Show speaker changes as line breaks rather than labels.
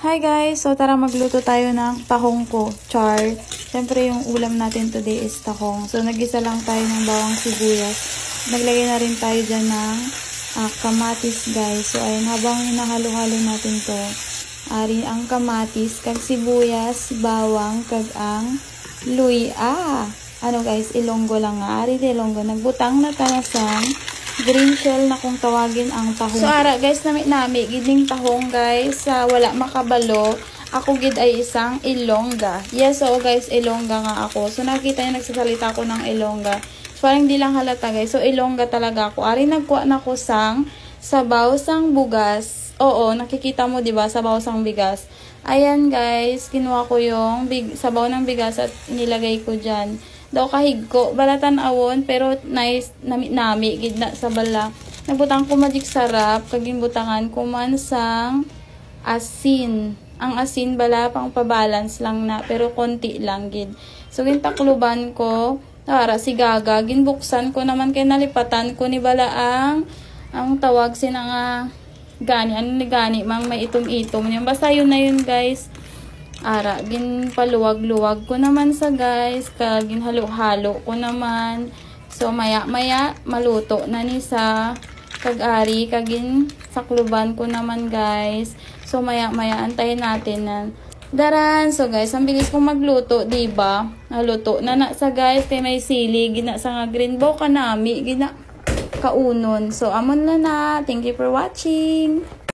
Hi guys! So tara magluto tayo ng tahong ko. Char. Siyempre yung ulam natin today is tahong. So nagisa lang tayo ng bawang sibuyas. Naglagay na rin tayo dyan ng kamatis guys. So ayun, habang hinahalo-halo natin to. Ari ang kamatis, kag sibuyas, bawang, kag ang luya. Ano guys, ilonggo lang nga. Ari ilonggo. Nagbutang na tanasang green shell na kung tawagin ang tahong. So ara guys, nami giding tahong guys, wala makabalo. Ako gid ay isang Ilongga. Yes, so guys, Ilongga nga ako. So nakita niyo nagsasalita ko ng Ilongga. So parang di lang halata guys. So Ilongga talaga ako. Ari nagkuha na ko sang sabaw sang bugas. Oo, nakikita mo 'di ba, sabaw sang bigas. Ayan guys, kinuha ko yung sabaw ng bigas at nilagay ko diyan. Daw kahig ko, balatan awon, pero nice, nami gid na sa bala. Nagbutang ko magic sarap, kaging butangan ko man sang asin. Ang asin bala pang pabalance lang na, pero konti lang gid. So gintakluban ko, para si Gaga, ginbuksan ko naman kay nalipatan ko ni bala ang tawag sina nga gani, ano ni gani, mang may itom-itom. Basta yun na yun guys. Ara, ginpaluwag-luwag ko naman sa guys, kag ginhalo-halo ko naman. So maya-maya maluto na ni sa kag-ari, kagin sakluban ko naman guys. So maya-maya antayin natin na daran. So guys, ang bilis kong magluto, diba? Naluto na sa guys, kay may sili, gina sa nga green bow kanami, gina kaunon. So amon na. Thank you for watching.